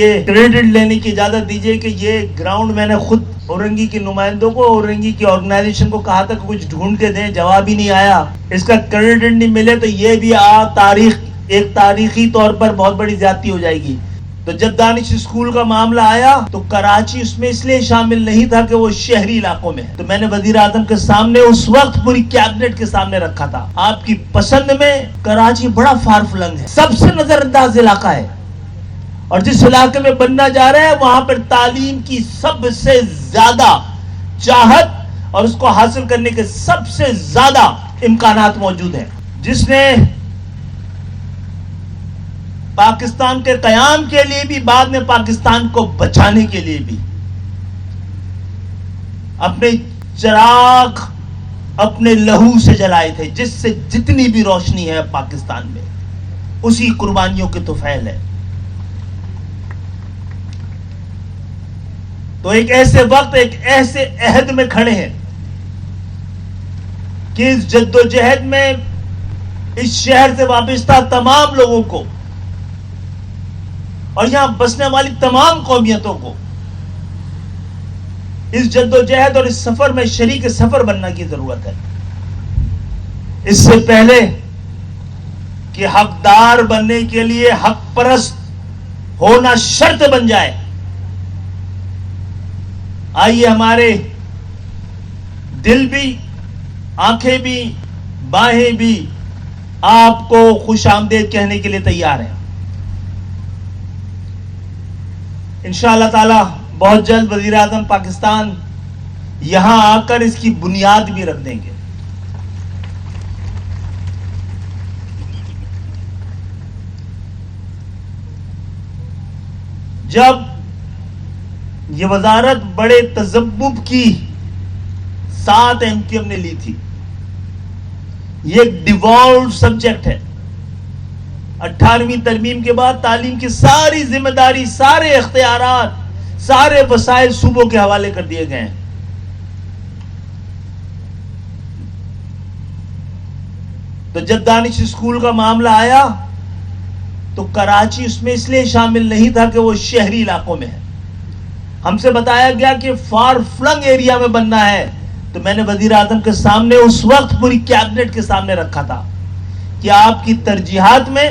یہ کریڈٹ لینے کی اجازت دیجیے کہ یہ گراؤنڈ میں نے خود اورنگی کے نمائندوں کو، اورنگی کی آرگنائزیشن کو کہا تھا کہ کچھ ڈھونڈ کے دیں، جواب ہی نہیں آیا۔ اس کا کریڈٹ نہیں ملے تو یہ بھی ایک تاریخی طور پر بہت بڑی زیادتی ہو جائے گی۔ تو جب دانش اسکول کا معاملہ آیا تو کراچی اس میں اس لیے شامل نہیں تھا کہ وہ شہری علاقوں میں ہے، تو میں نے وزیر اعظم کے سامنے اس وقت پوری کیبنٹ کے سامنے رکھا تھا، آپ کی پسند میں کراچی بڑا فار فلنگ ہے، سب سے نظر انداز علاقہ ہے، اور جس علاقے میں بننا جا رہا ہے وہاں پر تعلیم کی سب سے زیادہ چاہت اور اس کو حاصل کرنے کے سب سے زیادہ امکانات موجود ہیں۔ جس نے پاکستان کے قیام کے لیے بھی، بعد میں پاکستان کو بچانے کے لیے بھی اپنے چراغ اپنے لہو سے جلائے تھے، جس سے جتنی بھی روشنی ہے پاکستان میں اسی قربانیوں کے طفیل ہے۔ تو ایک ایسے وقت، ایک ایسے عہد میں کھڑے ہیں کہ اس جد و جہد میں اس شہر سے وابستہ تمام لوگوں کو اور یہاں بسنے والی تمام قومیتوں کو اس جد و جہد اور اس سفر میں شریک سفر بننے کی ضرورت ہے۔ اس سے پہلے کہ حقدار بننے کے لیے حق پرست ہونا شرط بن جائے، آئیے ہمارے دل بھی، آنکھیں بھی، باہیں بھی آپ کو خوش آمدید کہنے کے لیے تیار ہیں۔ انشاءاللہ تعالی بہت جلد وزیر اعظم پاکستان یہاں آ کر اس کی بنیاد بھی رکھ دیں گے۔ جب یہ وزارت بڑے تذبذب کی ساتھ MQM نے لی تھی، یہ ایک ڈیوالوڈ سبجیکٹ ہے۔ 18ویں ترمیم کے بعد تعلیم کی ساری ذمہ داری، سارے اختیارات، سارے وسائل صوبوں کے حوالے کر دیے گئے ہیں۔ تو جب دانش اسکول کا معاملہ آیا تو کراچی اس میں اس لیے شامل نہیں تھا کہ وہ شہری علاقوں میں ہے، ہم سے بتایا گیا کہ فار فلنگ ایریا میں بننا ہے، تو میں نے وزیر اعظم کے سامنے اس وقت پوری کیبنٹ کے سامنے رکھا تھا کہ آپ کی ترجیحات میں،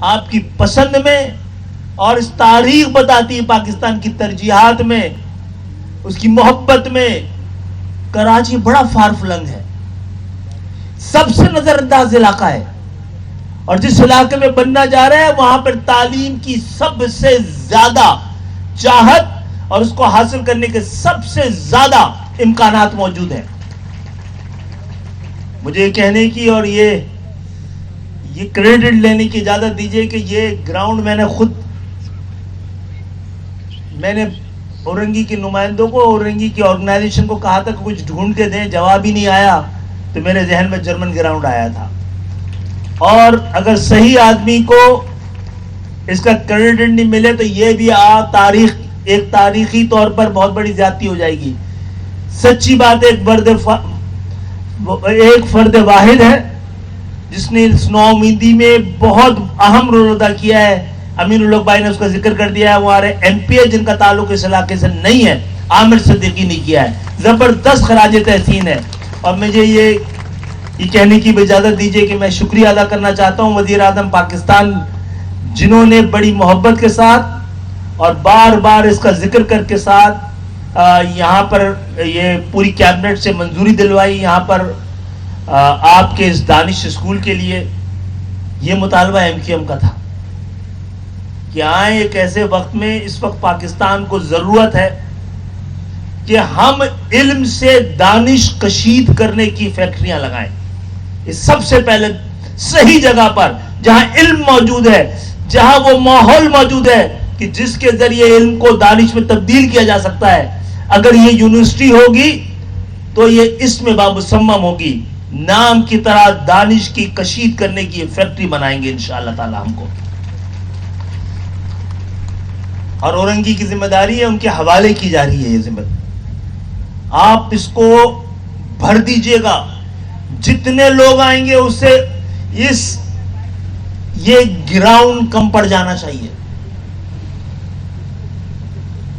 آپ کی پسند میں، اور اس تاریخ بتاتی ہے پاکستان کی ترجیحات میں، اس کی محبت میں کراچی بڑا فار فلنگ ہے، سب سے نظر انداز علاقہ ہے، اور جس علاقے میں بننا جا رہا ہے وہاں پر تعلیم کی سب سے زیادہ چاہت اور اس کو حاصل کرنے کے سب سے زیادہ امکانات موجود ہیں۔ مجھے یہ کہنے کی اور یہ کریڈٹ لینے کی اجازت دیجیے کہ یہ گراؤنڈ میں نے اورنگی کے نمائندوں کو، اورنگی کی آرگنائزیشن کو کہا تھا کہ کچھ ڈھونڈ کے دیں، جواب ہی نہیں آیا، تو میرے ذہن میں جرمن گراؤنڈ آیا تھا۔ اور اگر صحیح آدمی کو اس کا کریڈٹ نہیں ملے تو یہ بھی ایک تاریخی طور پر بہت بڑی زیادتی ہو جائے گی۔ سچی بات ہے، ایک فرد واحد ہے جس نے اس نومیدی میں بہت اہم رول ادا کیا ہے، امین الحق بھائی نے اس کا ذکر کر دیا ہے، وہ ہمارے MP ہے جن کا تعلق اس علاقے سے نہیں ہے، عامر صدیقی نے کیا ہے، زبردست خراج تحسین ہے۔ اور مجھے یہ کہنے کی اجازت دیجیے کہ میں شکریہ ادا کرنا چاہتا ہوں وزیر اعظم پاکستان، جنہوں نے بڑی محبت کے ساتھ اور بار بار اس کا ذکر کر کے ساتھ یہاں پر یہ پوری کیبنٹ سے منظوری دلوائی، یہاں پر آپ کے اس دانش اسکول کے لیے۔ یہ مطالبہ MQM کا تھا کہ آئیں ایک ایسے وقت میں، اس وقت پاکستان کو ضرورت ہے کہ ہم علم سے دانش کشید کرنے کی فیکٹریاں لگائیں۔ اس سب سے پہلے صحیح جگہ پر جہاں علم موجود ہے، جہاں وہ ماحول موجود ہے کہ جس کے ذریعے علم کو دانش میں تبدیل کیا جا سکتا ہے، اگر یہ یونیورسٹی ہوگی تو یہ اس میں بامسمم ہوگی، نام کی طرح دانش کی کشید کرنے کی فیکٹری بنائیں گے انشاءاللہ تعالی ہم کو۔ اور اورنگی کی ذمہ داری ہے، ان کے حوالے کی جا رہی ہے یہ ذمہ داری، آپ اس کو بھر دیجئے گا، جتنے لوگ آئیں گے اس سے یہ گراؤنڈ کم پڑ جانا چاہیے۔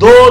2